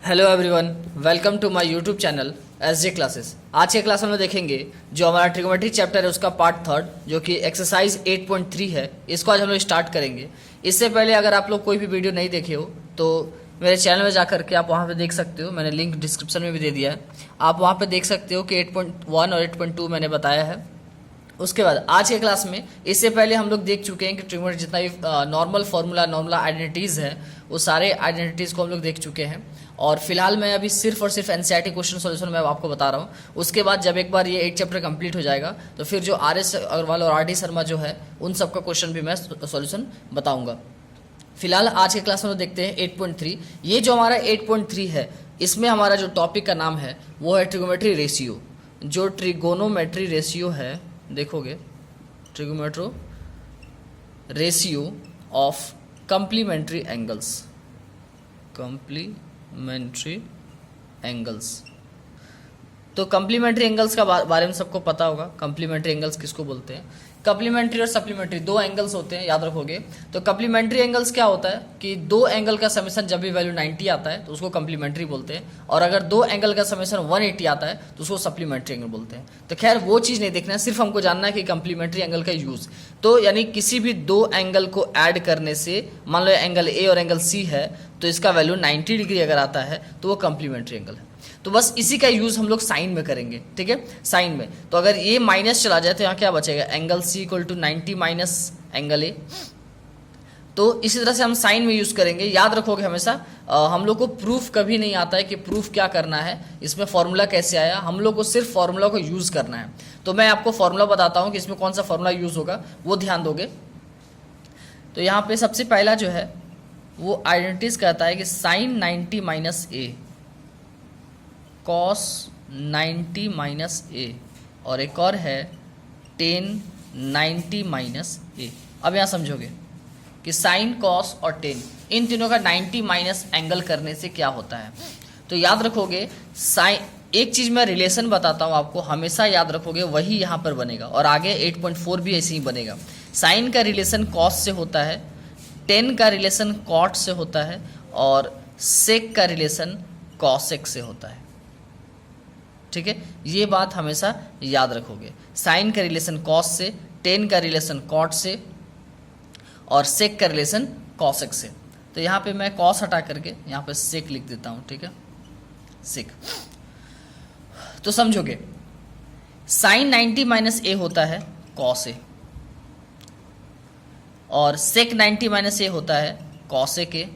Hello everyone, welcome to my YouTube channel SJ classes. आज के class में हम देखेंगे जो हमारा ट्रिगोनोमेट्री चैप्टर है उसका पार्ट थर्ड, जो कि एक्सरसाइज 8.3 है। इसको आज हम लोग स्टार्ट करेंगे। इससे पहले अगर आप लोग कोई भी वीडियो नहीं देखे हो तो मेरे चैनल में जाकर के आप वहाँ पे देख सकते हो। मैंने लिंक डिस्क्रिप्शन में भी दे दिया है, आप वहाँ पे देख सकते हो कि 8.1 और 8.2 मैंने बताया है। उसके बाद आज के क्लास में, इससे पहले हम लोग देख चुके हैं कि ट्रिगोनोमेट्री जितना भी नॉर्मल फार्मूला, नॉर्मल आइडेंटिटीज़ है, वो सारे आइडेंटिटीज़ को हम लोग देख चुके हैं। और फिलहाल मैं अभी सिर्फ और सिर्फ एनसीईआरटी क्वेश्चन सॉल्यूशन मैं आपको बता रहा हूँ। उसके बाद जब एक बार ये 8 चैप्टर कंप्लीट हो जाएगा तो फिर जो आर.एस. अग्रवाल और आर.डी. शर्मा जो है उन सबका क्वेश्चन भी मैं सॉल्यूशन बताऊँगा। फिलहाल आज के क्लास में तो देखते हैं 8.3। ये जो हमारा 8.3 है, इसमें हमारा जो टॉपिक का नाम है वो है ट्रिगोनोमेट्री रेशियो। जो ट्रिगोनोमेट्री रेशियो है, देखोगे trigonometry ratio of complementary angles, complementary angles. तो कंप्लीमेंट्री एंगल्स का बारे में सबको पता होगा। कंप्लीमेंट्री एंगल्स किसको बोलते हैं? कंप्लीमेंट्री और सप्लीमेंट्री दो एंगल्स होते हैं, याद रखोगे। तो कंप्लीमेंट्री एंगल्स क्या होता है कि दो एंगल का समेशन जब भी वैल्यू 90 आता है तो उसको कंप्लीमेंट्री बोलते हैं, और अगर दो एंगल का समेशन 180 आता है तो उसको सप्लीमेंट्री एंगल बोलते हैं। तो खैर वो चीज़ नहीं देखना है, सिर्फ हमको जानना है कि कंप्लीमेंट्री एंगल का यूज़। तो यानी किसी भी दो एंगल को ऐड करने से, मान लो एंगल ए और एंगल सी है, तो इसका वैल्यू 90 डिग्री अगर आता है तो वो कंप्लीमेंट्री एंगल है। तो बस इसी का यूज़ हम लोग साइन में करेंगे, ठीक है। साइन में तो अगर ये माइनस चला जाए तो यहाँ क्या बचेगा? Angle C equal to 90 minus angle A. तो इसी तरह से हम साइन में यूज़ करेंगे। याद रखोगे हमेशा, हम लोग को प्रूफ कभी नहीं आता है कि प्रूफ क्या करना है, इसमें फॉर्मूला कैसे आया। हम लोग को सिर्फ फॉर्मूला को यूज़ करना है। तो मैं आपको फॉर्मूला बताता हूँ कि इसमें कौन सा फॉर्मूला यूज़ होगा, वो ध्यान दोगे। तो यहाँ पे सबसे पहला जो है वो आइडेंटिटीज कहता है कि साइन 90 माइनस ए, कॉस 90 माइनस ए, और एक और है टेन 90 माइनस ए। अब यहाँ समझोगे कि साइन, कॉस और टेन, इन तीनों का 90 माइनस एंगल करने से क्या होता है। तो याद रखोगे साइन, एक चीज़ मैं रिलेशन बताता हूँ आपको, हमेशा याद रखोगे, वही यहाँ पर बनेगा और आगे 8.4 भी ऐसे ही बनेगा। साइन का रिलेशन कॉस से होता है, टेन का रिलेशन कॉट से होता है, और सेक का रिलेशन कॉसेक से होता है, ठीक है। ये बात हमेशा याद रखोगे। साइन का रिलेशन कॉस से, टेन का रिलेशन कॉट से, और सेक का रिलेशन कॉसेक से। तो यहाँ पे मैं कॉस हटा करके यहाँ पे सेक लिख देता हूँ, ठीक है, सेक। तो समझोगे साइन 90 माइनस ए होता है कॉस ए, और सेक 90 माइनस ए होता है कॉसेक ए,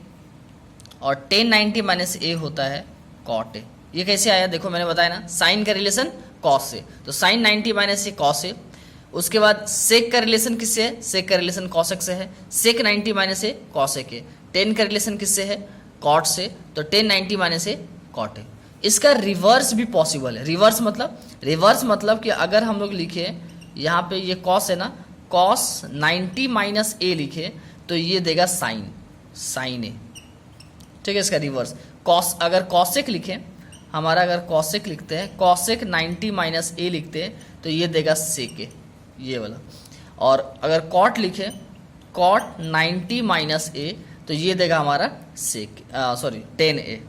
और टेन 90 माइनस ए होता है कॉट ए। ये कैसे आया? देखो मैंने बताया ना, साइन का रिलेशन कॉस से, तो साइन 90 माइनस ए कॉस से। उसके बाद सेक का रिलेशन किससे है? सेक का रिलेशन कॉसेक से है, sec 90 minus A cosec A. Tan का रिलेशन किससे है? कॉट से, तो tan 90 minus A cot A. इसका रिवर्स भी पॉसिबल है। रिवर्स मतलब कि अगर हम लोग लिखे यहाँ पे ये कॉस है ना, कॉस 90 माइनस ए लिखे तो ये देगा साइन, साइन ए, ठीक है। इसका रिवर्स कॉस, अगर कॉसेक लिखें हमारा, अगर कॉसेक लिखते हैं, कॉसेक 90 माइनस ए लिखते हैं तो ये देगा सेक ए, ये वाला। और अगर कॉट लिखें, कॉट 90 माइनस ए तो ये देगा हमारा सेक, टेन ए।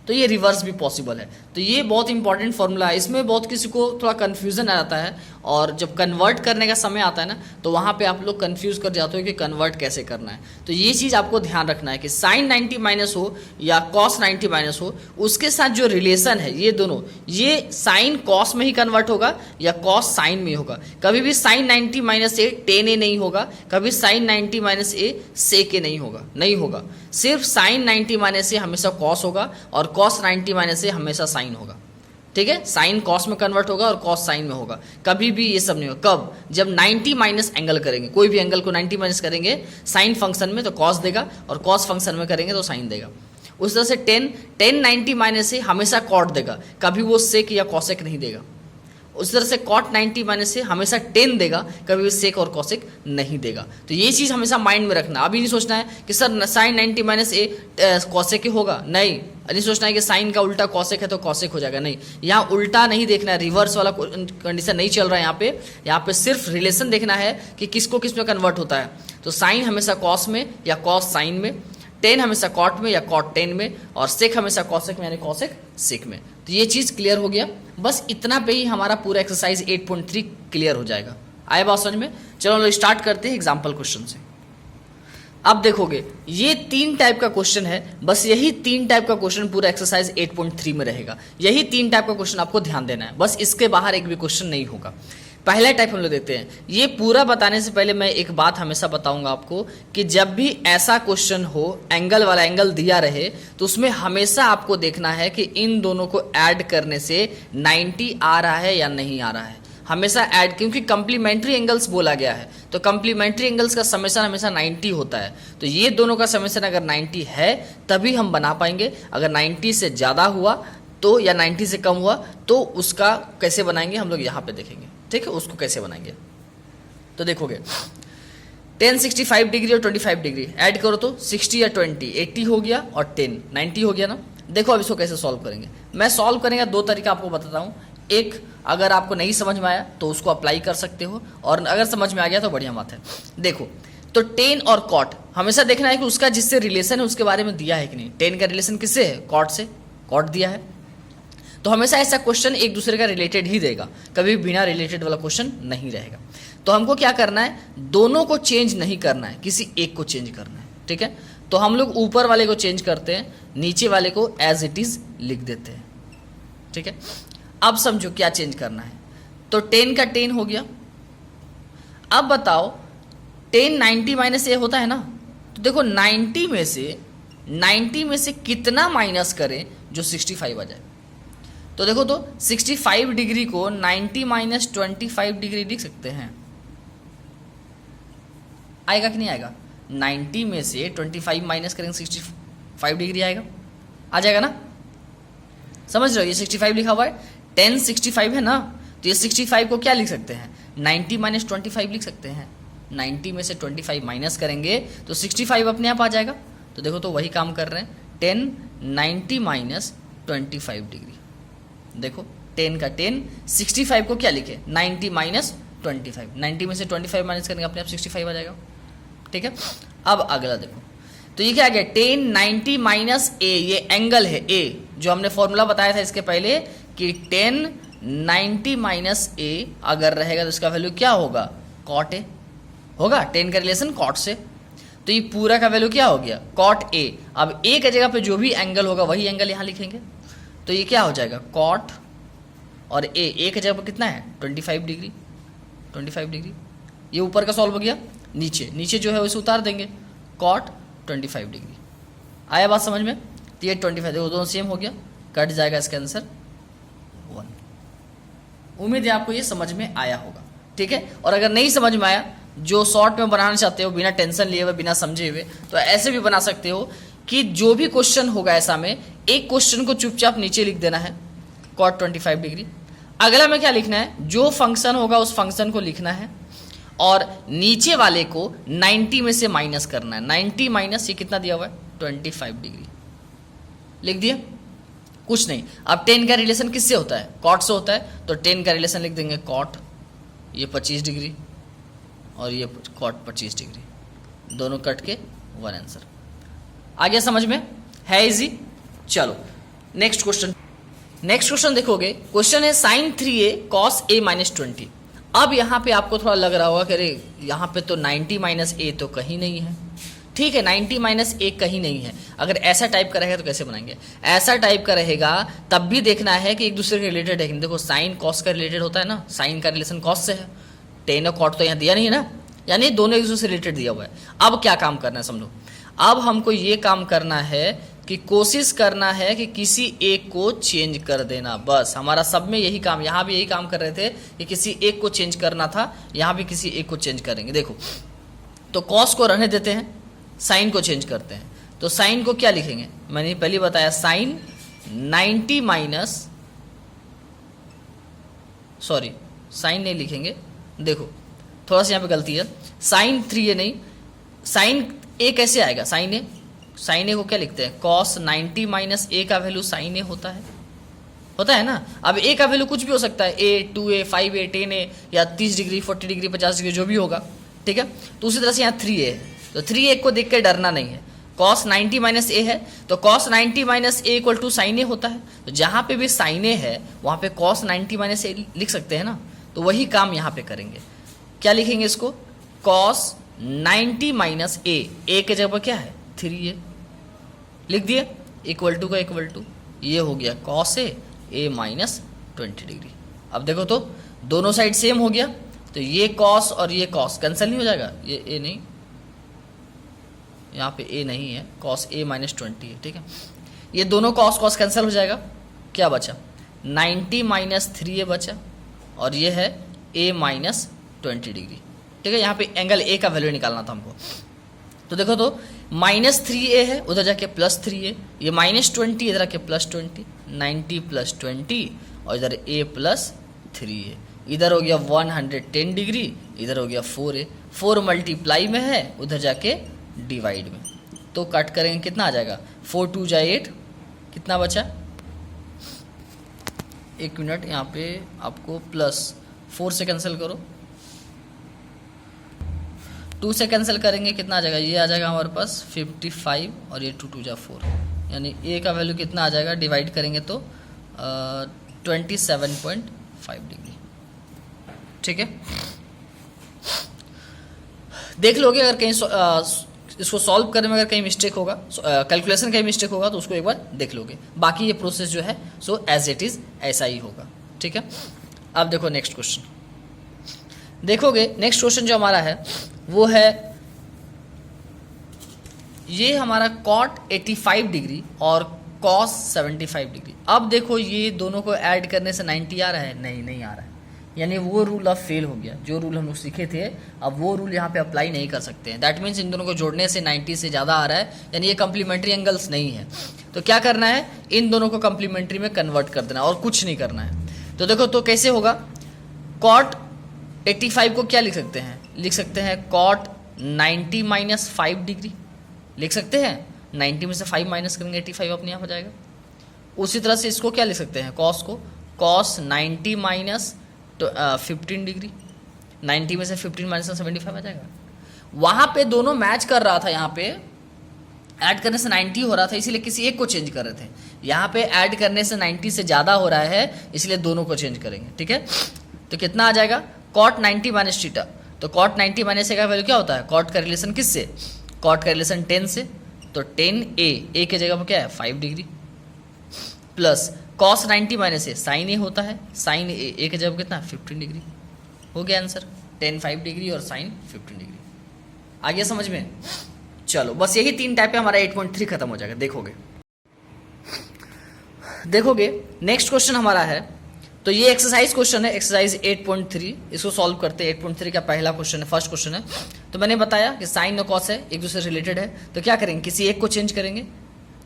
तो ये रिवर्स भी पॉसिबल है। तो ये बहुत इंपॉर्टेंट फॉर्मूला है। इसमें बहुत किसी को थोड़ा कन्फ्यूजन आ जाता है, और जब कन्वर्ट करने का समय आता है ना तो वहाँ पे आप लोग कन्फ्यूज कर जाते हो कि कन्वर्ट कैसे करना है। तो ये चीज़ आपको ध्यान रखना है कि साइन 90 माइनस हो या कॉस 90 माइनस हो, उसके साथ जो रिलेशन है ये दोनों, ये साइन कॉस में ही कन्वर्ट होगा या कॉस साइन में ही होगा। कभी भी साइन 90 माइनस ए टेन ए नहीं होगा, कभी साइन 90 माइनस ए सेक ए नहीं होगा। सिर्फ साइन 90 माइनस ए हमेशा कॉस होगा, और कॉस 90 माइनस ए हमेशा साइन होगा, ठीक है। साइन कॉस में कन्वर्ट होगा और कॉस साइन में होगा। कभी भी ये सब नहीं होगा। कब? जब 90 माइनस एंगल करेंगे, कोई भी एंगल को 90 माइनस करेंगे साइन फंक्शन में तो कॉस देगा, और कॉस फंक्शन में करेंगे तो साइन देगा। उस तरह से टेन 90 माइनस से हमेशा कॉट देगा, कभी वो सेक या कॉसेक नहीं देगा। उस तरह से कॉट 90 माइनस से हमेशा टेन देगा, कभी भी सेक और कॉसेक नहीं देगा। तो ये चीज़ हमेशा माइंड में रखना। अभी नहीं सोचना है कि sir sign 90 minus A cosec होगा, नहीं सोचना है कि साइन का उल्टा कॉसेक है तो कॉसेक हो जाएगा, नहीं। यहाँ उल्टा नहीं देखना है, रिवर्स वाला कंडीशन नहीं चल रहा है यहाँ पे सिर्फ रिलेशन देखना है कि किसको किस में कन्वर्ट होता है। तो साइन हमेशा कॉस में या कॉस साइन में, टेन हमेशा कॉट में या कॉट टेन में, और सेक हमेशा कॉसेक में यानी कॉसेक सेक में। तो ये चीज़ क्लियर हो गया। बस इतना पे ही हमारा पूरा एक्सरसाइज 8.3 क्लियर हो जाएगा। आए बात समझ में? चलो हम लोग स्टार्ट करते हैं एग्जाम्पल क्वेश्चन से। अब देखोगे ये 3 टाइप का क्वेश्चन है, बस यही 3 टाइप का क्वेश्चन पूरा एक्सरसाइज 8.3 में रहेगा। यही 3 टाइप का क्वेश्चन आपको ध्यान देना है, बस इसके बाहर एक भी क्वेश्चन नहीं होगा। पहला टाइप हम लोग देखते हैं। ये पूरा बताने से पहले मैं एक बात हमेशा बताऊंगा आपको कि जब भी ऐसा क्वेश्चन हो, एंगल वाला एंगल दिया रहे, तो उसमें हमेशा आपको देखना है कि इन दोनों को ऐड करने से 90 आ रहा है या नहीं आ रहा है। हमेशा ऐड, क्योंकि कंप्लीमेंट्री एंगल्स बोला गया है, तो कंप्लीमेंट्री एंगल्स का समेशन हमेशा 90 होता है। तो ये दोनों का समेशन अगर 90 है तभी हम बना पाएंगे। अगर 90 से ज़्यादा हुआ तो, या 90 से कम हुआ तो उसका कैसे बनाएंगे हम लोग यहाँ पे देखेंगे। ठीक है, उसको कैसे बनाएंगे तो देखोगे 10 65 डिग्री और 25 डिग्री ऐड करो तो 60 या 20 80 हो गया, और 10 90 हो गया ना। देखो अब इसको कैसे सॉल्व करेंगे। मैं सॉल्व करने का 2 तरीका आपको बताता हूँ। एक, अगर आपको नहीं समझ में आया तो उसको अप्लाई कर सकते हो, और अगर समझ में आ गया तो बढ़िया बात है। देखो तो 10 और कॉट हमेशा देखना है कि उसका जिससे रिलेशन है उसके बारे में दिया है कि नहीं। 10 का रिलेशन किससे है? कॉट से। कॉट दिया है तो हमेशा ऐसा क्वेश्चन एक दूसरे का रिलेटेड ही देगा, कभी बिना रिलेटेड वाला क्वेश्चन नहीं रहेगा। तो हमको क्या करना है, दोनों को चेंज नहीं करना है, किसी एक को चेंज करना है। ठीक है, तो हम लोग ऊपर वाले को चेंज करते हैं, नीचे वाले को एज इट इज लिख देते हैं। ठीक है, अब समझो क्या चेंज करना है। तो 10 का 10 हो गया। अब बताओ 10 90 माइनस ए होता है ना, तो देखो 90 में से कितना माइनस करें जो 65 आ जाए। तो देखो तो 65 डिग्री को 90 माइनस 25 डिग्री लिख सकते हैं। आएगा कि नहीं आएगा? 90 में से 25 माइनस करेंगे 65 डिग्री आएगा, आ जाएगा ना। समझ रहे हो, ये 65 लिखा हुआ है, 10 65 है ना, तो ये 65 को क्या लिख सकते हैं? 90 माइनस 25 लिख सकते हैं। 90 में से 25 माइनस करेंगे तो 65 अपने आप आ जाएगा। तो देखो तो वही काम कर रहे हैं, 10 90 माइनस 25 डिग्री। देखो 10 का 10, 65 को क्या लिखे? 90 माइनस 25। 90 में से 25 माइनस करेंगे अपने आप 65 आ जाएगा। ठीक है, अब अगला देखो तो ये क्या आ गया? 10 90 माइनस ए, ये एंगल है ए, जो हमने फॉर्मूला बताया था इसके पहले कि 10 90 माइनस ए अगर रहेगा तो इसका वैल्यू क्या होगा? कॉट ए होगा। 10 का रिलेशन कॉट से, तो ये पूरा का वैल्यू क्या हो गया? Cot A. अब ए की जगह पे जो भी एंगल होगा वही एंगल यहाँ लिखेंगे, तो ये क्या हो जाएगा? कॉट और ए की जगह पर कितना है? 25 डिग्री। 25 डिग्री ये ऊपर का सॉल्व हो गया। नीचे जो है उसे उतार देंगे, कॉट 25 डिग्री। आया बात समझ में? तो ये 25 देखो दोनों सेम हो गया, कट जाएगा इसका आंसर 1। उम्मीद है आपको ये समझ में आया होगा। ठीक है, और अगर नहीं समझ में आया, जो शॉर्ट में बनाना चाहते हो बिना टेंशन लिए हुए, बिना समझे हुए, तो ऐसे भी बना सकते हो कि जो भी क्वेश्चन होगा ऐसा में, एक क्वेश्चन को चुपचाप नीचे लिख देना है कॉट 25 डिग्री। अगला में क्या लिखना है? जो फंक्शन होगा उस फंक्शन को लिखना है, और नीचे वाले को 90 में से माइनस करना है। 90 माइनस ये कितना दिया हुआ है? 25 डिग्री लिख दिया, कुछ नहीं। अब 10 का रिलेशन किससे होता है? कॉट से होता है, तो 10 का रिलेशन लिख देंगे कॉट, ये 25 डिग्री और ये कॉट 25 डिग्री, दोनों कट के 1 आंसर आ गया। समझ में है? इजी। चलो नेक्स्ट क्वेश्चन देखोगे। क्वेश्चन है sin 3a cos a minus 20। अब यहाँ पे आपको थोड़ा लग रहा होगा कि अरे यहाँ पे तो 90 माइनस ए तो कहीं नहीं है। ठीक है, 90 माइनस ए कहीं नहीं है। अगर ऐसा टाइप का रहेगा तो कैसे बनाएंगे? ऐसा टाइप का रहेगा तब भी देखना है कि एक दूसरे के रिलेटेड है कि नहीं। देखो साइन कॉस का रिलेटेड होता है ना, साइन का रिलेशन कॉस से है, टेन और कॉट तो यहाँ दिया नहीं है ना, यानी दोनों एक दूसरे से रिलेटेड दिया हुआ है। अब क्या काम करना है समझो, अब हमको ये काम करना है कि कोशिश करना है कि किसी एक को चेंज कर देना। बस हमारा सब में यही काम, यहाँ भी यही काम कर रहे थे कि किसी एक को चेंज करना था, यहाँ भी किसी एक को चेंज करेंगे। देखो तो कॉस को रहने देते हैं, साइन को चेंज करते हैं। तो साइन को क्या लिखेंगे? मैंने पहले बताया साइन 90 माइनस, सॉरी साइन नहीं लिखेंगे, देखो थोड़ा सा यहाँ पे गलती है, साइन 3a नहीं, साइन ए कैसे आएगा? साइन ए को क्या लिखते हैं? कॉस 90 माइनस ए का वैल्यू साइन ए होता है ना। अब ए का वैल्यू कुछ भी हो सकता है, ए 2a 5a 10a या 30 डिग्री 40 डिग्री 50 डिग्री जो भी होगा। ठीक है, तो उसी तरह से यहाँ 3a है, तो 3a को देख के डरना नहीं है। cos 90 माइनस ए है, तो cos 90 minus A equal to sine A होता है। तो जहां पे भी साइन ए है वहां पे cos 90 माइनस ए लिख सकते हैं ना, तो वही काम यहां पे करेंगे। क्या लिखेंगे इसको, cos 90 माइनस ए के जगह पर क्या है 3a लिख दिए, इक्वल टू का इक्वल टू ये हो गया cos ए माइनस 20 डिग्री। अब देखो तो दोनों साइड सेम हो गया, तो ये cos और ये cos कैंसिल नहीं हो जाएगा, ये a नहीं, यहाँ पे a नहीं है, cos a माइनस 20 है, ठीक है। ये दोनों cos कैंसिल हो जाएगा, क्या बचा 90 माइनस 3a बचा, और ये है a माइनस 20 डिग्री, ठीक है। यहाँ पे एंगल a का वैल्यू निकालना था हमको, तो देखो तो माइनस 3a है, उधर जाके प्लस 3a, ये माइनस 20 इधर आके प्लस 20, 90 प्लस 20 और इधर a प्लस 3a, इधर हो गया 110 डिग्री, इधर हो गया 4a, 4 मल्टीप्लाई में है, उधर जाके डिवाइड में, तो कट करेंगे कितना आ जाएगा, 4 2 जा 8, कितना बचा, एक मिनट, यहाँ पे आपको प्लस 4 से कैंसिल करो, 2 से कैंसिल करेंगे कितना आ जाएगा, ये आ जाएगा हमारे पास 55 और ये 2 2 जा 4, यानी a का वैल्यू कितना आ जाएगा, डिवाइड करेंगे तो 27.5 डिग्री, ठीक है। देख लोगे अगर कहीं इसको सॉल्व करने में अगर कहीं मिस्टेक होगा, कैलकुलेशन कहीं मिस्टेक होगा तो उसको एक बार देख लोगे, बाकी ये प्रोसेस जो है सो एज इट इज ऐसा ही होगा, ठीक है। अब देखो नेक्स्ट क्वेश्चन, देखोगे नेक्स्ट क्वेश्चन जो हमारा है वो है ये हमारा cot 85 डिग्री और cos 75 डिग्री। अब देखो ये दोनों को ऐड करने से 90 आ रहा है, नहीं आ रहा है, यानी वो रूल अब फेल हो गया, जो रूल हम लोग सीखे थे अब वो रूल यहाँ पे अप्लाई नहीं कर सकते हैं। दैट मीन्स इन दोनों को जोड़ने से 90 से ज़्यादा आ रहा है, यानी ये कम्प्लीमेंट्री एंगल्स नहीं है। तो क्या करना है, इन दोनों को कम्प्लीमेंट्री में कन्वर्ट कर देना और कुछ नहीं करना है। तो देखो तो कैसे होगा, cot 85 को क्या लिख सकते हैं, लिख सकते हैं cot 90 माइनस 5 डिग्री लिख सकते हैं, 90 में से 5 माइनस करेंगे 85 अपने आप हो जाएगा। उसी तरह से इसको क्या लिख सकते हैं, cos को cos 90 माइनस 15 डिग्री, 90 में से 15 माइनस 75 आ जाएगा। वहाँ पे दोनों मैच कर रहा था, यहाँ पे ऐड करने से 90 हो रहा था इसीलिए किसी एक को चेंज कर रहे थे, यहाँ पे ऐड करने से 90 से ज़्यादा हो रहा है इसलिए दोनों को चेंज करेंगे, ठीक है। तो कितना आ जाएगा cot 90 माइनस थीटा, तो cot 90 माइनस का वैल्यू क्या होता है, cot का रिलेशन किससे, cot का रिलेशन 10 से, तो 10a के जगह पर क्या है 5 degree, plus cos 90 minus A sign A होता है, साइन ए के जगह कितना 15 डिग्री, हो गया आंसर 10 5 डिग्री और साइन 15 डिग्री। आ गया समझ में, चलो बस यही 3 टाइप पे हमारा 8.3 खत्म हो जाएगा। देखोगे नेक्स्ट क्वेश्चन हमारा है, तो ये एक्सरसाइज क्वेश्चन है, एक्सरसाइज 8.3, इसको सॉल्व करते हैं। 8.3 का पहला क्वेश्चन है, फर्स्ट क्वेश्चन है। तो मैंने बताया कि साइन और कॉस है, एक दूसरे से रिलेटेड है, तो क्या करेंगे किसी एक को चेंज करेंगे।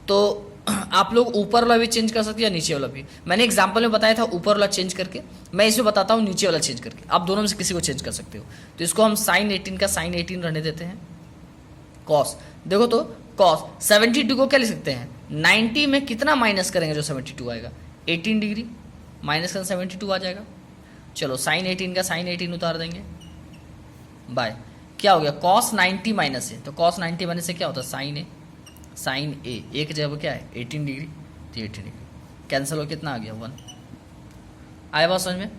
तो आप लोग ऊपर वाला भी चेंज कर सकते हैं या नीचे वाला भी। मैंने एग्जाम्पल में बताया था ऊपर वाला चेंज करके, मैं इसमें बताता हूँ नीचे वाला चेंज करके, आप दोनों में से किसी को चेंज कर सकते हो। तो इसको हम साइन 18 का साइन 18 रहने देते हैं, कॉस देखो तो कॉस 72 को क्या लिख सकते हैं, 90 में कितना माइनस करेंगे जो 72 आएगा 18 डिग्री, माइनस का 72 आ जाएगा। चलो साइन 18 का साइन 18 उतार देंगे, बाय क्या हो गया कॉस 90 माइनस है, तो कॉस 90 माइनस से क्या होता है साइन ए, साइन ए एक जगह क्या है 18 डिग्री, तो 18 डिग्री कैंसिल हो कितना आ गया 1। आया बात समझ में,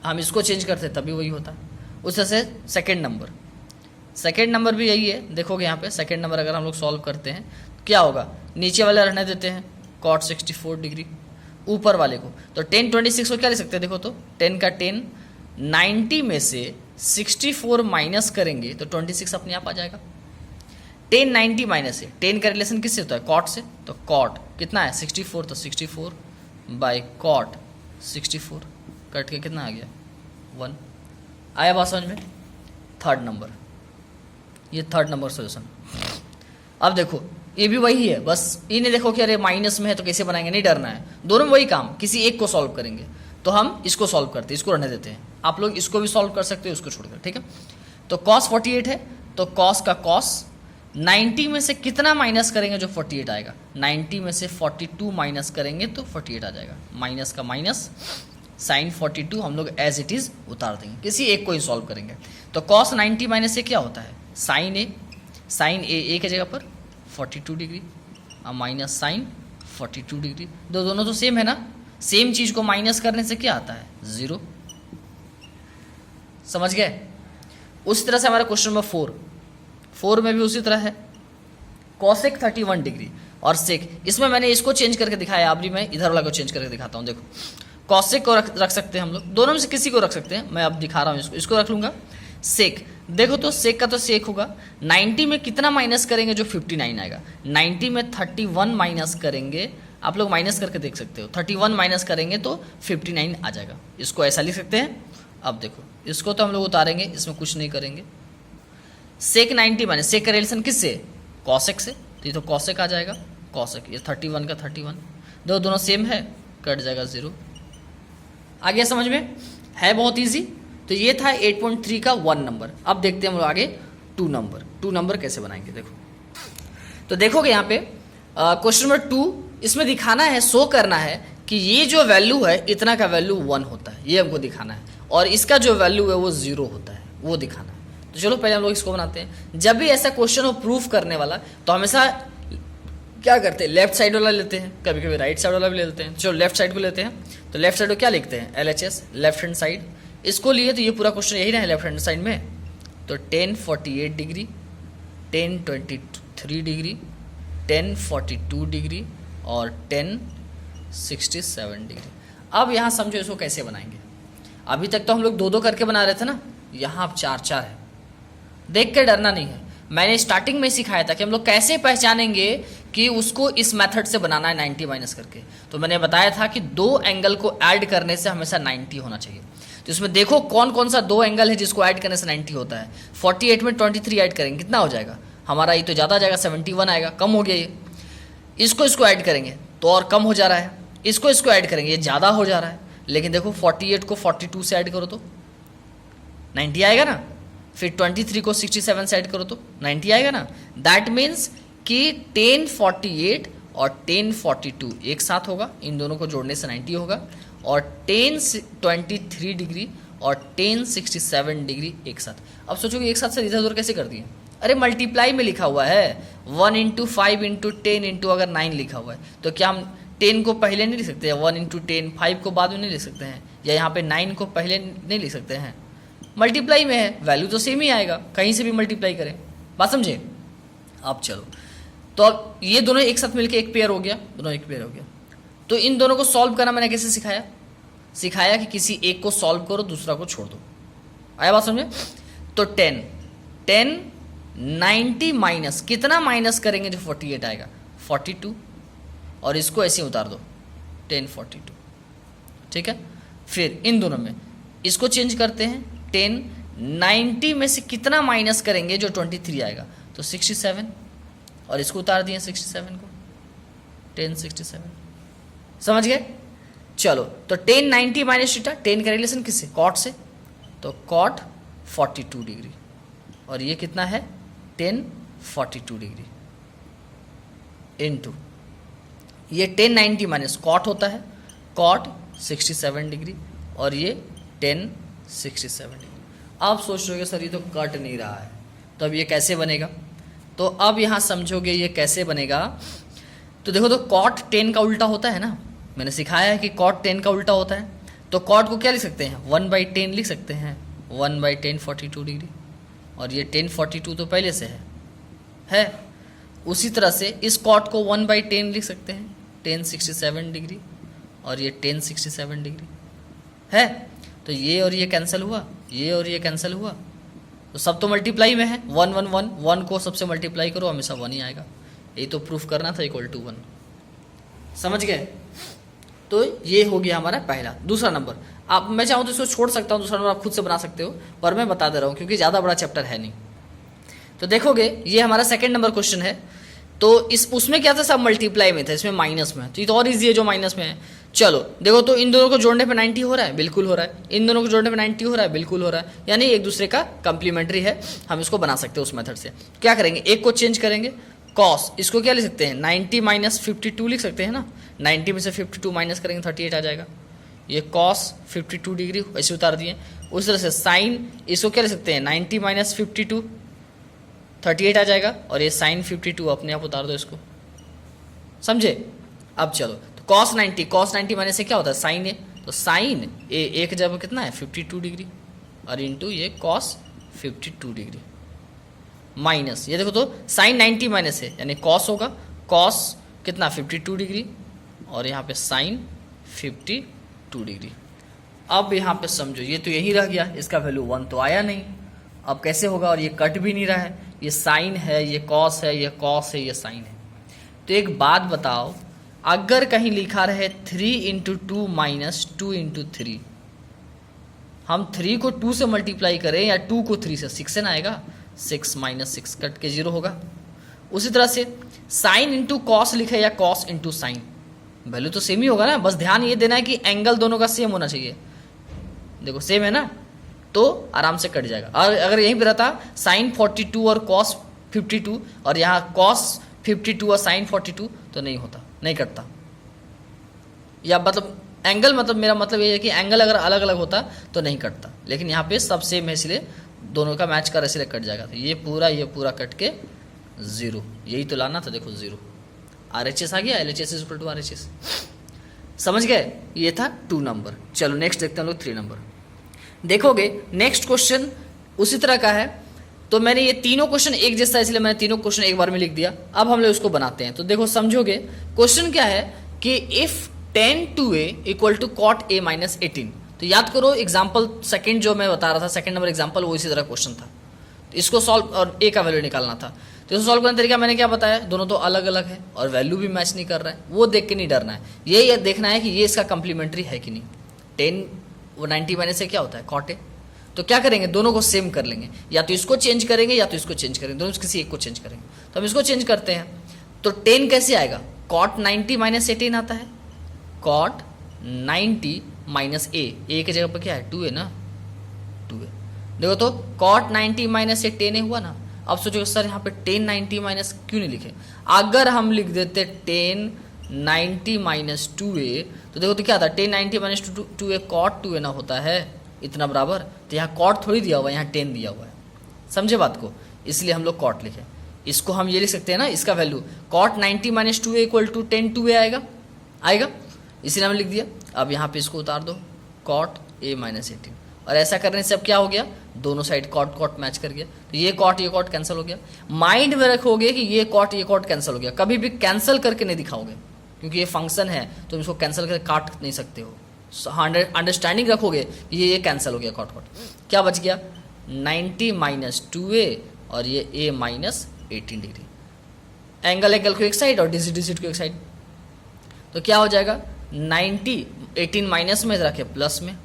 हम इसको चेंज करते तभी वही होता। उस तरह से सेकेंड नंबर भी यही है। देखोगे यहाँ पे सेकेंड नंबर अगर हम लोग सॉल्व करते हैं क्या होगा, नीचे वाले रहने देते हैं cot 64 डिग्री, ऊपर वाले को तो 10 26 को क्या ले सकते हैं, देखो तो 10 का 10, 90 में से 64 माइनस करेंगे तो 26 अपने आप आ जाएगा। 10 90 माइनस है, 10 का रिलेशन किससे होता है cot से, तो cot कितना है 64, तो 64 बाय cot 64 कट के कितना आ गया 1। आया बात समझ में। थर्ड नंबर, ये थर्ड नंबर सोल्यूशन। अब देखो ये भी वही है, बस ये नहीं देखो कि अरे माइनस में है तो कैसे बनाएंगे, नहीं डरना है, दोनों में वही काम, किसी एक को सॉल्व करेंगे। तो हम इसको सॉल्व करते हैं, इसको रहने देते हैं, आप लोग इसको भी सॉल्व कर सकते हो उसको छोड़कर, ठीक है। तो cos 48 है, तो cos का cos 90 में से कितना माइनस करेंगे जो 48 आएगा, 90 में से 42 माइनस करेंगे तो 48 आ जाएगा, माइनस का माइनस साइन 42 हम लोग एज इट इज़ उतार देंगे, किसी एक को ही सॉल्व करेंगे। तो cos 90 माइनस से क्या होता है साइन ए के जगह पर 42 डिग्री और माइनस साइन 42 डिग्री। दोनों तो सेम है ना, सेम चीज़ को माइनस करने से क्या आता है? 0। समझ गए? उसी तरह से हमारा क्वेश्चन नंबर 4 में भी उसी तरह है, कॉसेक 31 डिग्री और सेक। इसमें मैंने इसको चेंज करके दिखाया, अभी मैं इधर वाला को चेंज करके दिखाता हूँ। देखो कॉसेक को रख सकते हैं हम लोग, दोनों में से किसी को रख सकते हैं। मैं अब दिखा रहा हूँ इसको रख लूँगा। सेक, देखो तो सेक का तो सेक होगा 90 में कितना माइनस करेंगे जो 59 आएगा। 90 में 31 माइनस करेंगे, आप लोग माइनस करके देख सकते हो। 31 माइनस करेंगे तो 59 आ जाएगा। इसको ऐसा लिख सकते हैं। अब देखो इसको तो हम लोग उतारेंगे, इसमें कुछ नहीं करेंगे। सेक 90 माइनस सेक का रिलेशन किससे? कॉसेक से, तो ये तो कॉसेक आ जाएगा। कॉसेक ये 31 का 31, दोनों सेम है, कट जाएगा 0। आ गया समझ में? है बहुत इजी। तो ये था 8.3 का 1 नंबर। अब देखते हैं हम लोग आगे 2 नंबर। 2 नंबर कैसे बनाएंगे देखो। तो देखोगे यहाँ पे क्वेश्चन नंबर 2, इसमें दिखाना है, शो करना है कि ये जो वैल्यू है इतना का वैल्यू 1 होता है, ये हमको दिखाना है, और इसका जो वैल्यू है वो 0 होता है, वो दिखाना है। तो चलो पहले हम लोग इसको बनाते हैं। जब भी ऐसा क्वेश्चन हो प्रूफ करने वाला तो हमेशा क्या करते हैं, लेफ्ट साइड वाला लेते हैं, कभी कभी राइट साइड वाला भी ले लेते हैं। चलो लेफ्ट साइड को लेते हैं। तो लेफ्ट साइड को क्या लिखते हैं? LHS, left hand side. इसको लिए तो ये पूरा क्वेश्चन यही ना है लेफ्ट हैंड साइड में। तो 1048 डिग्री, 1023 डिग्री, 1042 डिग्री और 1067 डिग्री। अब यहाँ समझो इसको कैसे बनाएंगे। अभी तक तो हम लोग 2-2 करके बना रहे थे ना, यहाँ अब 4-4 है। देख के डरना नहीं है। मैंने स्टार्टिंग में सिखाया था कि हम लोग कैसे पहचानेंगे कि उसको इस मेथड से बनाना है 90 माइनस करके। तो मैंने बताया था कि 2 एंगल को ऐड करने से हमेशा 90 होना चाहिए। तो इसमें देखो कौन कौन सा 2 एंगल है जिसको ऐड करने से 90 होता है। 48 में 23 ऐड करेंगे, कितना हो जाएगा हमारा? ये तो ज़्यादा जाएगा, 71 आएगा, कम हो गया ये। इसको ऐड करेंगे तो और कम हो जा रहा है। इसको ऐड करेंगे, ये ज़्यादा हो जा रहा है। लेकिन देखो 48 को 42 से ऐड करो तो 90 आएगा ना। फिर 23 को 67 से ऐड करो तो 90 आएगा ना। दैट मीन्स कि 1048 और 1042 एक साथ होगा, इन दोनों को जोड़ने से 90 होगा। और 1023 डिग्री और 1067 डिग्री एक साथ। अब सोचोगे एक साथ से इधर उधर कैसे कर दिए? अरे मल्टीप्लाई में लिखा हुआ है, 1 × 5 × 10 × अगर 9 लिखा हुआ है तो क्या हम 10 को पहले नहीं लिख सकते हैं? 1 × 10, 5 को बाद में नहीं लिख सकते हैं? या यहाँ पे 9 को पहले नहीं लिख सकते हैं? मल्टीप्लाई में है, वैल्यू तो सेम ही आएगा, कहीं से भी मल्टीप्लाई करें। बात समझे? अब चलो, तो अब ये दोनों एक साथ मिलके एक पेयर हो गया, दोनों एक पेयर हो गया। तो इन दोनों को सॉल्व करना मैंने कैसे सिखाया कि किसी एक को सॉल्व करो, दूसरा को छोड़ दो। आया बात समझे? तो 10 90 माइनस कितना माइनस करेंगे जो 48 आएगा? 42, और इसको ऐसे उतार दो 1042, ठीक है। फिर इन दोनों में इसको चेंज करते हैं। 90 में से कितना माइनस करेंगे जो 23 आएगा? तो 67, और इसको उतार दिए 67 को, 1067। समझ गए? चलो, तो 1090 माइनस थीटा, 10 का रिलेशन किससे? कॉट से, तो कॉट 42 डिग्री, और ये कितना है? 1042 डिग्री इनटू ये 1090 माइनस कॉट होता है, कॉट 67 डिग्री, और ये 1067 डिग्री। आप सोच रहे हो सर ये तो कट नहीं रहा है, तो अब ये कैसे बनेगा? तो अब यहाँ समझोगे ये कैसे बनेगा। तो देखो, तो कॉट 10 का उल्टा होता है ना, मैंने सिखाया है कि कॉट 10 का उल्टा होता है। तो कॉट को क्या लिख सकते हैं? 1/10 लिख सकते हैं, 1/10 42 डिग्री, और ये 1042 तो पहले से है। उसी तरह से इस कॉट को 1/10 लिख सकते हैं, 1067 डिग्री, और ये 1067 डिग्री है। तो ये और ये कैंसिल हुआ, ये और ये कैंसिल हुआ, तो सब तो मल्टीप्लाई में है। 1 1 1 1 को सबसे मल्टीप्लाई करो, हमेशा 1 ही आएगा। ये तो प्रूफ करना था = 1। समझ गए? तो ये हो गया हमारा पहला। दूसरा नंबर, आप मैं चाहूँ तो इसको छोड़ सकता हूँ, दूसरा नंबर आप खुद से बना सकते हो, पर मैं बता दे रहा हूँ क्योंकि ज़्यादा बड़ा चैप्टर है नहीं। तो देखोगे ये हमारा सेकंड नंबर क्वेश्चन है। तो उसमें क्या था? सब मल्टीप्लाई में था, इसमें माइनस में, तो ये तो और ईजी है जो माइनस में है। चलो देखो, तो इन दोनों को जोड़ने पे 90 हो रहा है, बिल्कुल हो रहा है। इन दोनों को जोड़ने पे 90 हो रहा है, बिल्कुल हो रहा है। यानी एक दूसरे का कंप्लीमेंट्री है, हम इसको बना सकते हैं उस मेथड से। क्या करेंगे? एक को चेंज करेंगे, कॉस, इसको क्या लिख सकते हैं? 90 माइनस 52 लिख सकते हैं ना। 90 में से 52 माइनस करेंगे 38 आ जाएगा। ये कॉस 52 डिग्री ऐसे उतार दिए। उस तरह से साइन, इसको क्या लिख सकते हैं? 90 माइनस 52, 38 आ जाएगा और ये साइन 52 अपने आप उतार दो इसको, समझे। अब चलो तो कॉस 90 माइनस से क्या होता है साइन ए, तो साइन ए एक जगह कितना है 52 डिग्री और इंटू ये कॉस 52 डिग्री माइनस ये देखो तो साइन 90 माइनस है यानी कॉस होगा, कॉस कितना 52 डिग्री और यहाँ पे साइन 52 डिग्री। अब यहाँ पे समझो ये तो यही रह गया, इसका वैल्यू 1 तो आया नहीं, अब कैसे होगा, और ये कट भी नहीं रहा है, ये साइन है, ये कॉस है, ये कॉस है, ये साइन है। तो एक बात बताओ, अगर कहीं लिखा रहे 3 इंटू 2 माइनस 2 इंटू 3, हम 3 को 2 से मल्टीप्लाई करें या 2 को 3 से, 6 से ना आएगा, 6 माइनस 6 कट के 0 होगा। उसी तरह से साइन इंटू कॉस लिखे या कॉस इंटू साइन, वैल्यू तो सेम ही होगा ना, बस ध्यान ये देना है कि एंगल दोनों का सेम होना चाहिए। देखो सेम है ना, तो आराम से कट जाएगा। और अगर यहीं पर रहता साइन 42 और कॉस 52 और यहाँ कॉस 52 और साइन 42 तो नहीं होता, नहीं कटता। या मतलब एंगल, मतलब मेरा मतलब ये है कि एंगल अगर अलग अलग होता तो नहीं कटता, लेकिन यहाँ पे सब सेम है इसलिए दोनों का मैच कर इसलिए कट जाएगा। तो ये पूरा कट के 0, यही तो लाना था। देखो 0 RHS आ गया, LHS इक्वल टू RHS, समझ गए। ये था 2 नंबर। चलो नेक्स्ट देखते हैं हम लोग 3 नंबर। देखोगे नेक्स्ट क्वेश्चन उसी तरह का है, तो मैंने ये तीनों क्वेश्चन एक जैसा है इसलिए मैंने तीनों क्वेश्चन एक बार में लिख दिया। अब हम लोग उसको बनाते हैं। तो देखो समझोगे क्वेश्चन क्या है कि if tan 2a equal to cot a minus 18। तो याद करो एग्जाम्पल सेकंड जो मैं बता रहा था, सेकंड नंबर एग्जाम्पल, वो इसी तरह क्वेश्चन था। तो इसको सॉल्व और a का वैल्यू निकालना था। तो इसको सॉल्व करने का तरीका मैंने क्या बताया, दोनों तो अलग अलग है और वैल्यू भी मैच नहीं कर रहा है, वो देख के नहीं डरना है, ये देखना है कि ये इसका कंप्लीमेंट्री है कि नहीं। 90 माइनस से क्या होता है कॉट ए, तो क्या करेंगे दोनों को सेम कर लेंगे, या तो इसको चेंज करेंगे या तो इसको चेंज करेंगे, दोनों किसी एक को चेंज करेंगे। तो हम इसको चेंज करते हैं, तो 10 कैसे आएगा, कॉट 90 माइनस 18 आता है, कॉट 90 माइनस ए की जगह पर क्या है 2 है ना, 2 है। देखो तो कॉट 90 माइनस 10 हुआ ना। अब सोचो सर यहाँ पे 10 90 माइनस क्यों नहीं लिखे, अगर हम लिख देते 10 90 माइनस 2a, तो देखो तो क्या था 10 90 माइनस 2a कॉट 2a ना होता है इतना बराबर। तो यहाँ कॉट थोड़ी दिया हुआ है, यहाँ 10 दिया हुआ है, समझे बात को, इसलिए हम लोग कॉट लिखे। इसको हम ये लिख सकते हैं ना, इसका value cot 90 minus 2a equal to 10 2a आएगा, इसलिए हमने लिख दिया। अब यहाँ पे इसको उतार दो कॉट a माइनस 18, और ऐसा करने से अब क्या हो गया, दोनों साइड कॉट कॉट मैच कर गया, तो ये कॉट कैंसिल हो गया। माइंड में रखोगे कि ये कॉट कैंसिल हो गया, कभी भी कैंसिल करके नहीं दिखाओगे, क्योंकि ये फंक्शन है तो इसको कैंसिल करके काट नहीं सकते हो। अंडरस्टैंडिंग रखोगे ये कैंसिल हो गया, कॉट क्या बच गया 90 माइनस 2a और ये a माइनस 18 डिग्री, एंगल को एक साइड और डिजिट को एक साइड, तो क्या हो जाएगा 90 18 माइनस में रखे प्लस में,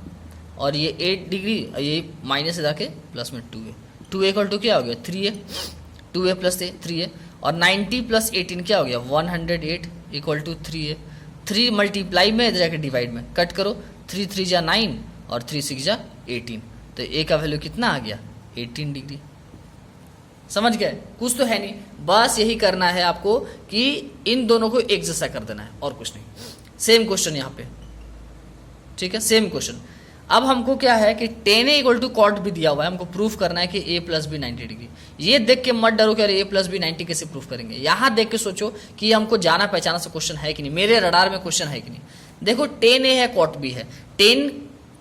और ये 8 डिग्री ये माइनस रखे प्लस में 2a इक्वल टू क्या हो गया 3a, 2a प्लस 3a, और 90 प्लस 18 क्या हो गया 108 इक्वल टू 3a, 3 मल्टीप्लाई में इधर जाके डिवाइड में कट करो, 3 3 जा 9 और 3 6 जा 18, तो a का वैल्यू कितना आ गया 18 डिग्री। समझ गए, कुछ तो है नहीं, बस यही करना है आपको कि इन दोनों को एक जैसा कर देना है और कुछ नहीं। सेम क्वेश्चन यहाँ पे, ठीक है, सेम क्वेश्चन। अब हमको क्या है कि 10a इक्वल टू कॉट भी दिया हुआ है, हमको प्रूफ करना है कि a प्लस बी 90 डिग्री। ये देख के मत डरो कि अरे a प्लस बी 90 कैसे प्रूफ करेंगे, यहाँ देख के सोचो कि हमको जाना पहचाना से क्वेश्चन है कि नहीं, मेरे रडार में क्वेश्चन है कि नहीं। देखो 10a है कॉट भी है, 10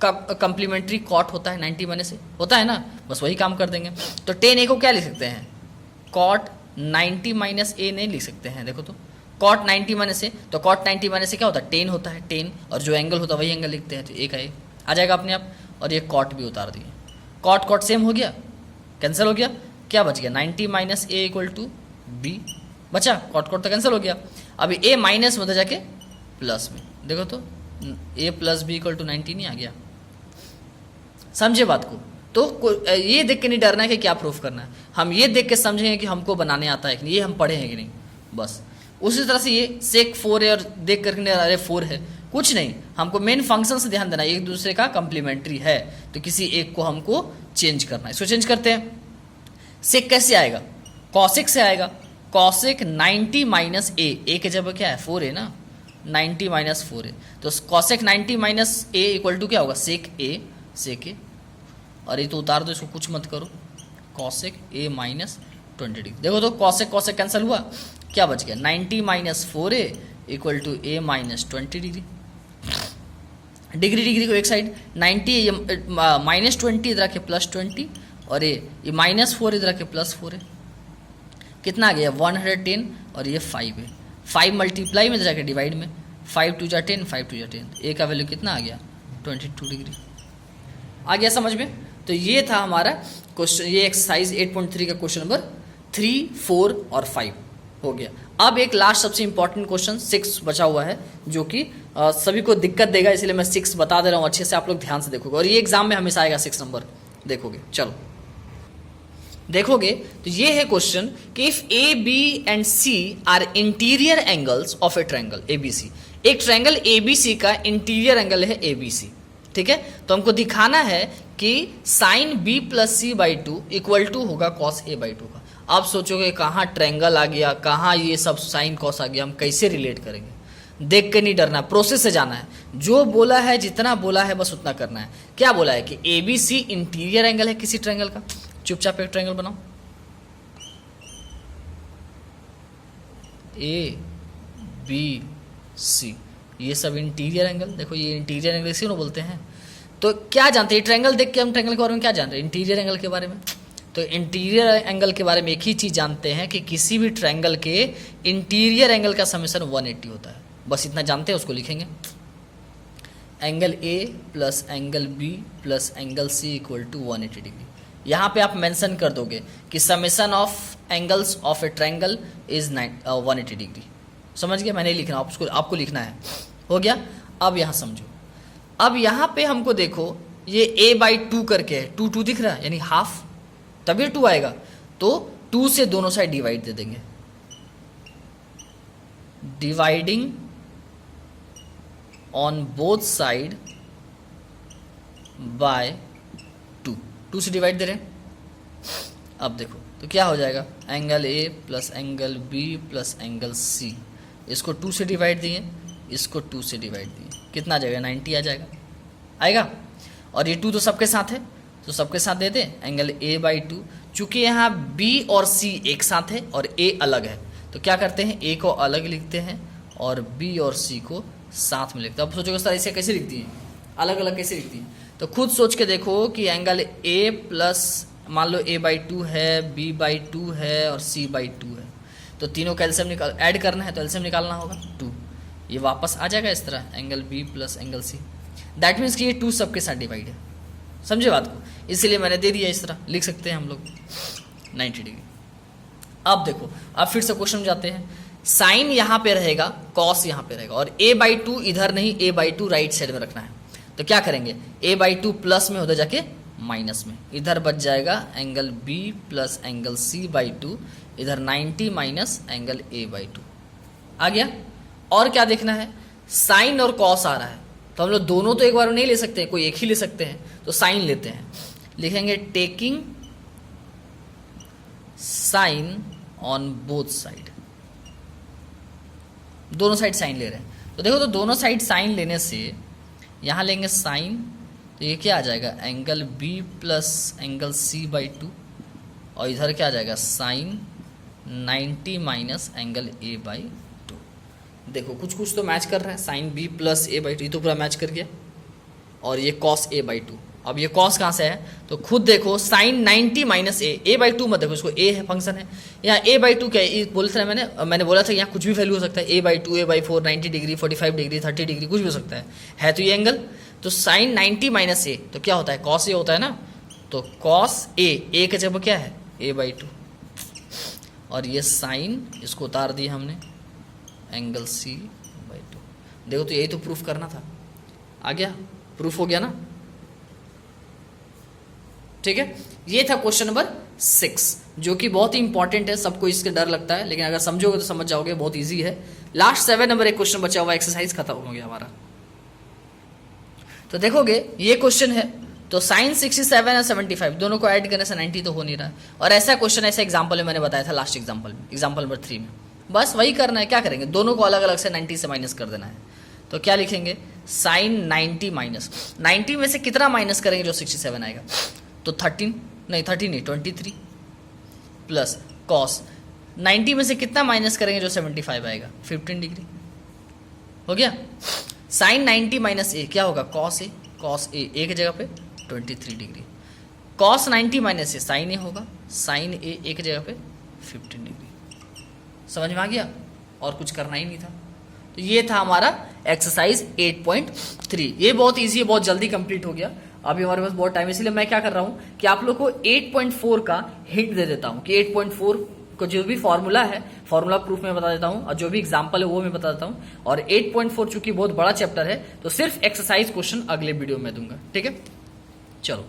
का कंप्लीमेंट्री कॉट होता है 90 माइनस से, होता है ना, बस वही काम कर देंगे। तो 10a को क्या लिख सकते हैं कॉट 90 माइनस a नहीं लिख सकते हैं, देखो तो कॉट 90 माइनस से, तो कॉट 90 माइनस से क्या होता है 10 होता है 10, और जो एंगल होता है वही एंगल लिखते हैं, तो एक है आ जाएगा अपने आप, और ये कॉट भी उतार दिए, कॉट सेम हो गया, कैंसिल हो गया, क्या बच गया 90 minus a equal to B बचा, कॉट तो कैंसिल हो गया। अभी a माइनस में उधर जाके प्लस में, देखो तो a plus B equal to 90 नहीं आ गया, समझे बात को। तो ये देख के नहीं डरना है कि क्या प्रूफ करना है, हम ये देख के समझेंगे कि हमको बनाने आता है कि नहीं, ये हम पढ़े हैं कि नहीं, बस। उसी तरह से ये सेक 4 है और देख करके नहीं अरे 4 है, कुछ नहीं, हमको मेन फंक्शन से ध्यान देना, एक दूसरे का कंप्लीमेंट्री है तो किसी एक को हमको चेंज करना है। इसको चेंज करते हैं, सेक कैसे आएगा कॉसेक से आएगा, कॉसेक 90 माइनस ए के जब क्या है 4 है ना, 90 माइनस 4 है, तो cosec 90 minus A equal to क्या होगा सेक ए, और ये तो उतार दो इसको, कुछ मत करो, कॉसेक ए माइनस 20 डिग्री। देखो तो कॉसेक कॉसेक कैंसिल हुआ, क्या बच गया 90 minus 4a equal to a minus 20 degree. Degree degree को एक साइड 90 ये माइनस 20 इधर के प्लस 20 और ये माइनस 4 इधर के प्लस 4 है, कितना आ गया 110 और ये 5 है। 5 मल्टीप्लाई में जाके डिवाइड में 5 टू जा 10 5 टू जा 10, ए का वैल्यू कितना आ गया 22 डिग्री। आ गया समझ में? तो ये था हमारा क्वेश्चन, ये एक्सरसाइज 8.3 का क्वेश्चन नंबर 3, 4 और 5 हो गया। अब एक लास्ट सबसे इंपॉर्टेंट क्वेश्चन 6 बचा हुआ है, जो कि सभी को दिक्कत देगा, इसलिए मैं 6 बता दे रहा हूँ, अच्छे से आप लोग ध्यान से देखोगे और ये एग्जाम में हमेशा आएगा 6 नंबर, देखोगे। चलो देखोगे तो ये है क्वेश्चन कि if A B and C are interior angles of a triangle ABC, एक ट्रायंगल एबीसी का इंटीरियर एंगल है एबीसी, ठीक है। तो हमको दिखाना है कि sine B plus C by 2 equal to होगा कॉस ए बाई 2 का। आप सोचोगे कहाँ ट्रायंगल आ गया, कहाँ ये सब साइन कॉस आ गया, हम कैसे रिलेट करेंगे? देख के नहीं डरना, प्रोसेस से जाना है, जो बोला है जितना बोला है बस उतना करना है। क्या बोला है कि A B C interior angle है किसी ट्रायंगल का, चुपचाप एक ट्रायंगल बनाओ, ए बी सी, ये सब इंटीरियर एंगल, देखो ये इंटीरियर एंगल इसी को बोलते हैं। तो क्या जानते हैं ट्रायंगल देख के हम ट्रायंगल के बारे में क्या जान रहे हैं? इंटीरियर एंगल के बारे में। तो इंटीरियर एंगल के बारे में एक ही चीज़ जानते हैं कि किसी भी ट्रायंगल के इंटीरियर एंगल का समेशन 180 होता है, बस इतना जानते हैं, उसको लिखेंगे angle A plus angle B plus angle C equal to 180 degree. यहाँ पे आप मेंशन कर दोगे कि summation of angles of a triangle is 180 degree. समझ गए? मैंने लिखना, आपको लिखना है, हो गया। अब यहाँ समझो, अब यहाँ पे हमको देखो ये a बाई 2 करके है, 2 दिख रहा है यानी हाफ, तभी 2 आएगा। तो 2 से दोनों साइड डिवाइड दे देंगे, dividing on both side by 2 से डिवाइड दे रहे हैं। अब देखो तो क्या हो जाएगा, angle A plus angle B plus angle C, इसको 2 से डिवाइड दिए, इसको 2 से डिवाइड दिए, कितना आ जाएगा 90 आ जाएगा, आएगा। और ये 2 तो सबके साथ है, तो सबके साथ दे दें एंगल ए बाई 2। चूंकि यहाँ बी और सी एक साथ है और ए अलग है, तो क्या करते हैं ए को अलग लिखते हैं और बी और सी को साथ में लिखते हैं। अब सोचोगे सर इसे कैसे लिखती हैं, अलग अलग कैसे लिखती हैं? तो खुद सोच के देखो कि एंगल ए प्लस मान लो ए बाई 2 है, बी बाई 2 है और सी बाई 2 है, तो तीनों का एलसीएम ऐड करना है, तो एलसीएम निकालना होगा 2, ये वापस आ जाएगा इस तरह angle B plus angle C. That means कि ये 2 सबके साथ डिवाइड है, समझे बात को? इसलिए मैंने दे दिया, इस तरह लिख सकते हैं हम लोग 90 डिग्री। अब देखो, अब फिर से क्वेश्चन में जाते हैं, साइन यहाँ पे रहेगा, कॉस यहाँ पे रहेगा और a बाई 2 इधर नहीं, a बाई 2 राइट साइड में रखना है। तो क्या करेंगे, a बाई 2 प्लस में उधर जाके माइनस में, इधर बच जाएगा angle b plus angle c by 2, इधर 90 माइनस एंगल a बाई 2 आ गया। और क्या देखना है, साइन और कॉस आ रहा है, तो हम लोग दोनों तो एक बार में नहीं ले सकते, कोई एक ही ले सकते हैं, तो साइन लेते हैं, लिखेंगे taking sine on both side, दोनों साइड साइन ले रहे हैं। तो देखो, तो दोनों साइड साइन लेने से यहाँ लेंगे साइन, तो ये क्या आ जाएगा angle b plus angle c by 2 और इधर क्या आ जाएगा sine 90 minus angle a by 2। देखो कुछ कुछ तो मैच कर रहा है, sine b plus a by 2 ये तो पूरा मैच कर गया, और ये कॉस a बाई 2। अब ये कॉस कहाँ से है, तो खुद देखो साइन 90 माइनस a बाई 2 मत देखो, इसको a है फंक्शन है, यहाँ a बाई 2 क्या है, बोलते हैं मैंने बोला था यहाँ कुछ भी वैल्यू हो सकता है, a by 2, a by 4, 90 degree, 45 degree, 30 degree, कुछ भी हो सकता है तो ये एंगल। तो साइन 90 माइनस a तो क्या होता है, कॉस a होता है ना, तो कॉस a का जगह क्या है a बाई 2, और ये साइन इसको उतार दिया हमने एंगल c बाई 2। देखो तो यही तो प्रूफ करना था, आ गया, प्रूफ हो गया ना, ठीक है। ये था क्वेश्चन नंबर 6, जो कि बहुत ही इंपॉर्टेंट है, सबको इसके डर लगता है, लेकिन अगर समझोगे तो समझ जाओगे, बहुत इजी है। लास्ट 7 नंबर एक क्वेश्चन बचा हुआ, एक्सरसाइज खत्म हो गया हमारा। तो देखोगे ये क्वेश्चन है, तो साइन 67 और 75 दोनों को ऐड करने से 90 तो हो नहीं रहा है, और ऐसा क्वेश्चन ऐसा एग्जाम्पल में मैंने बताया था लास्ट एग्जाम्पल में, एग्जाम्पल नंबर 3 में, बस वही करना है। क्या करेंगे, दोनों को अलग अलग से 90 से माइनस कर देना है। तो क्या लिखेंगे, साइन 90 माइनस 90 में से कितना माइनस करेंगे जो 67 आएगा, तो 13 नहीं 23 प्लस कॉस 90 में से कितना माइनस करेंगे जो 75 आएगा, 15 डिग्री हो गया। साइन 90 माइनस ए क्या होगा, कॉस ए, कॉस ए एक जगह पे 23 डिग्री। कॉस 90 माइनस ए साइन ए होगा, साइन ए एक जगह पे 15 डिग्री। समझ में आ गया, और कुछ करना ही नहीं था। तो ये था हमारा एक्सरसाइज 8.3। ये बहुत इजी है, बहुत जल्दी कंप्लीट हो गया। अभी हमारे पास बहुत टाइम है, इसलिए मैं क्या कर रहा हूँ कि आप लोग को 8.4 का हिंट दे देता हूँ कि 8.4 को जो भी फॉर्मूला है, फॉर्मूला प्रूफ में बता देता हूँ, और जो भी एग्जांपल है वो मैं बता देता हूँ। और 8.4 चूंकि बहुत बड़ा चैप्टर है तो सिर्फ एक्सरसाइज क्वेश्चन अगले वीडियो में दूंगा, ठीक है। चलो,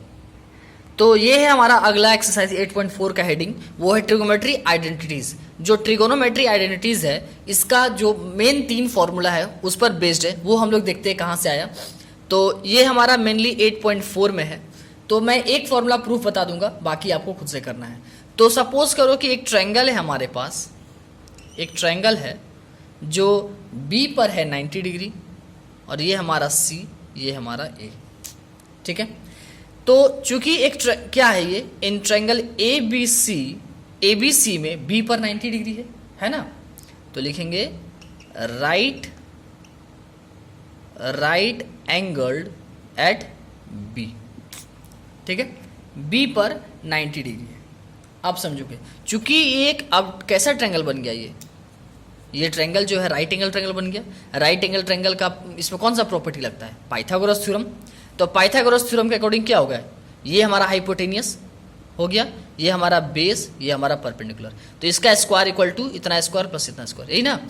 तो ये है हमारा अगला एक्सरसाइज 8.4 का हेडिंग, वो है ट्रिगोनोमेट्री आइडेंटिटीज। जो ट्रिगोनोमेट्री आइडेंटिटीज है, इसका जो मेन 3 फॉर्मूला है उस पर बेस्ड है, वो हम लोग देखते हैं कहाँ से आया। तो ये हमारा मेनली 8.4 में है। तो मैं एक फॉर्मूला प्रूफ बता दूंगा, बाकी आपको खुद से करना है। तो सपोज करो कि एक ट्रायंगल है हमारे पास, एक ट्रायंगल है जो बी पर है 90 डिग्री, और ये हमारा सी, ये हमारा ए, ठीक है। तो चूंकि एक क्या है ये, इन ट्रायंगल ए बी सी में बी पर 90 डिग्री है ना। तो लिखेंगे राइट एंगल्ड एट बी, ठीक है। बी पर 90 डिग्री है। अब समझोगे, चूंकि एक अब कैसा ट्रायंगल बन गया, ये ट्रायंगल जो है राइट एंगल ट्रायंगल बन गया। राइट एंगल ट्रायंगल का इसमें कौन सा प्रॉपर्टी लगता है, पाइथागोरस थ्योरम। तो पाइथागोरस थ्योरम के अकॉर्डिंग क्या होगा, ये हमारा हाइपोटेनियस हो गया, ये हमारा बेस, ये हमारा परपेंडिकुलर। तो इसका स्क्वायर इक्वल टू इतना स्क्वायर प्लस इतना स्क्वायर, यही ना।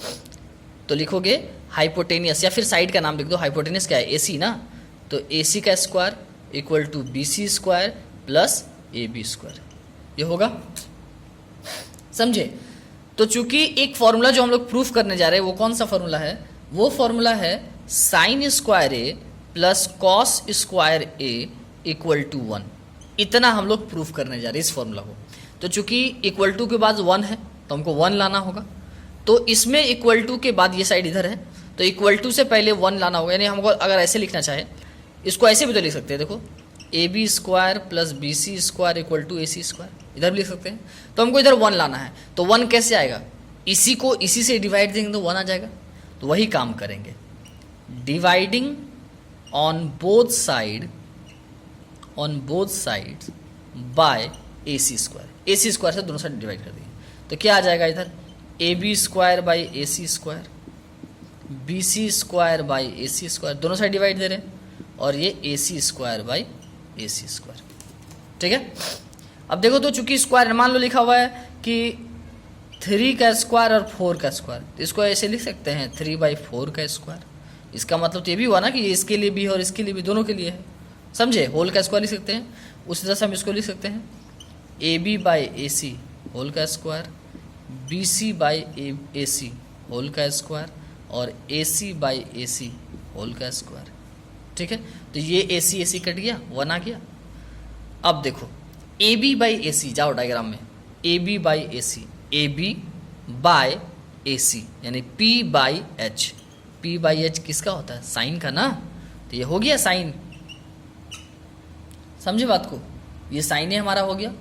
तो लिखोगे हाइपोटेनियस, या फिर साइड का नाम लिख दो, हाइपोटेनियस क्या है, एसी ना। तो एसी का square equal to BC square plus A B square, ये होगा, समझे। तो चूंकि एक फॉर्मूला जो हम लोग प्रूफ करने जा रहे हैं वो कौन सा फॉर्मूला है, वो फॉर्मूला है sine square A plus cos square A equal to 1। इतना हम लोग प्रूफ करने जा रहे हैं इस फॉर्मूला को। तो चूंकि इक्वल टू के बाद 1 है तो हमको 1 लाना होगा। तो इसमें इक्वल टू के बाद ये साइड इधर है, तो इक्वल टू से पहले 1 लाना होगा। यानी हमको अगर ऐसे लिखना चाहे, इसको ऐसे भी तो लिख सकते हैं, देखो A B square plus B C square equal to A C square, इधर भी लिख सकते हैं। तो हमको इधर 1 लाना है, तो 1 कैसे आएगा, इसी को इसी से डिवाइड देंगे तो 1 आ जाएगा। तो वही काम करेंगे, dividing on both sides by A C square. A C square से दोनों साइड डिवाइड कर देंगे, तो क्या आ जाएगा इधर, A B square by A C square, B C square by A C square, दोनों साइड डिवाइड दे रहे हैं, और ये A C square by A C square, ठीक है। अब देखो, तो चूंकि स्क्वायर मान लो लिखा हुआ है कि 3 का स्क्वायर और 4 का स्क्वायर, तो इसको ऐसे लिख सकते हैं 3/4 का स्क्वायर। इसका मतलब तो ये भी हुआ ना कि ये इसके लिए भी है और इसके लिए भी, दोनों के लिए है, समझे। होल का स्क्वायर लिख सकते हैं, उसी तरह से हम इसको लिख सकते हैं A B by A C whole का square, B C by A C whole का स्क्वायर, और A C by A C whole का स्क्वायर, ठीक है। तो ये ए सी कट गया, 1 आ गया। अब देखो ए बी बाई ए सी, जाओ डायग्राम में, A B by A C, A B by A C यानी P by H. P by H किसका होता है, साइन का ना। तो ये हो गया साइन, समझे बात को, ये साइन है हमारा हो गया।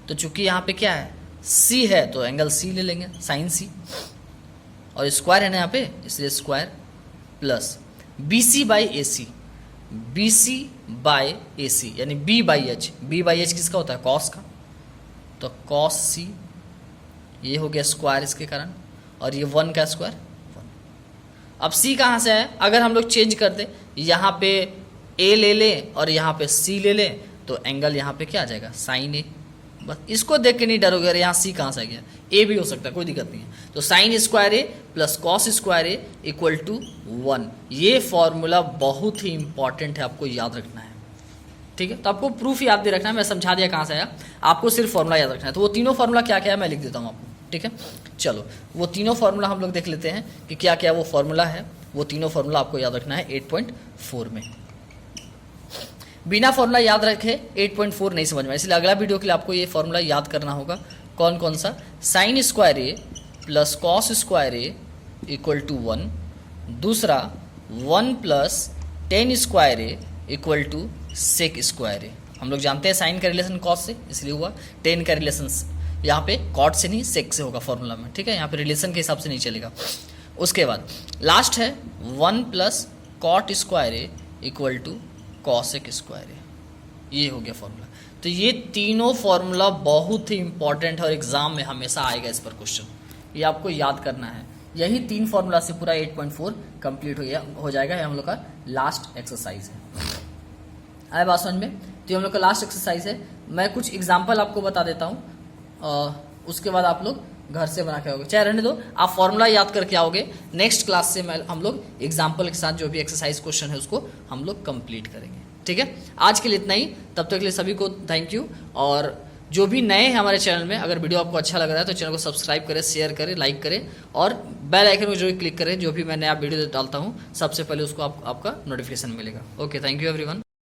तो चूंकि यहाँ पे क्या है, सी है, तो एंगल सी ले लेंगे, साइन सी, और स्क्वायर है ना यहाँ पे, इसलिए square plus B C by A C, B C by A C यानी B by H. B by H किसका होता है, कॉस का, तो कॉस सी, ये हो गया स्क्वायर इसके कारण, और ये 1 का स्क्वायर 1। अब सी कहाँ से है, अगर हम लोग चेंज कर दे, यहाँ पे ए ले लें और यहाँ पे सी ले लें, तो एंगल यहाँ पे क्या आ जाएगा, साइन ए। बस इसको देख के नहीं डरोगे, अरे यहाँ सी कहाँ से आ गया, ए भी हो सकता है, कोई दिक्कत नहीं है। तो sine square A plus cos square A equal to 1। ये फॉर्मूला बहुत ही इंपॉर्टेंट है, आपको याद रखना है, ठीक है। तो आपको प्रूफ याद नहीं रखना है, मैं समझा दिया कहाँ से आया, आपको सिर्फ फॉर्मूला याद रखना है। तो वो तीनों फॉर्मूला क्या क्या है मैं लिख देता हूँ आपको, ठीक है। चलो वो तीनों फार्मूला हम लोग देख लेते हैं कि क्या क्या वो फार्मूला है। वो तीनों फार्मूला आपको याद रखना है 8.4 में। बिना फार्मूला याद रखे 8.4 नहीं समझ में, इसलिए अगला वीडियो के लिए आपको ये फार्मूला याद करना होगा। कौन कौन सा, sine square A plus cos square A equal to 1, दूसरा 1 plus tan square A equal to sec square A. हम लोग जानते हैं साइन का रिलेशन कॉस से, इसलिए हुआ। टेन का रिलेशन यहाँ पे कॉट से नहीं सेक से होगा फॉर्मूला में, ठीक है, यहाँ पे रिलेशन के हिसाब से नहीं चलेगा। उसके बाद लास्ट है 1 plus cot square A equal to cosec square A, ये हो गया फॉर्मूला। तो ये तीनों फॉर्मूला बहुत ही इंपॉर्टेंट है और एग्जाम में हमेशा आएगा इस पर क्वेश्चन, ये आपको याद करना है। यही 3 फॉर्मूला से पूरा 8.4 कंप्लीट हो जाएगा। ये हम लोग का लास्ट एक्सरसाइज है। आए बात समझ में? तो हम लोग का लास्ट एक्सरसाइज है। मैं कुछ एग्जाम्पल आपको बता देता हूँ, उसके बाद आप लोग घर से बना के आओगे, चाहे रहने दो, आप फॉर्मूला याद करके आओगे। नेक्स्ट क्लास से हम लोग एग्जाम्पल के साथ जो भी एक्सरसाइज क्वेश्चन है उसको हम लोग कंप्लीट करेंगे, ठीक है। आज के लिए इतना ही, तब तक के लिए सभी को थैंक यू। और जो भी नए हैं हमारे चैनल में, अगर वीडियो आपको अच्छा लग रहा है तो चैनल को सब्सक्राइब करें, शेयर करें, लाइक करें और बेल आइकन को जो भी क्लिक करें, जो भी मैं नया वीडियो डालता हूँ सबसे पहले उसको आपका नोटिफिकेशन मिलेगा। Okay, thank you everyone.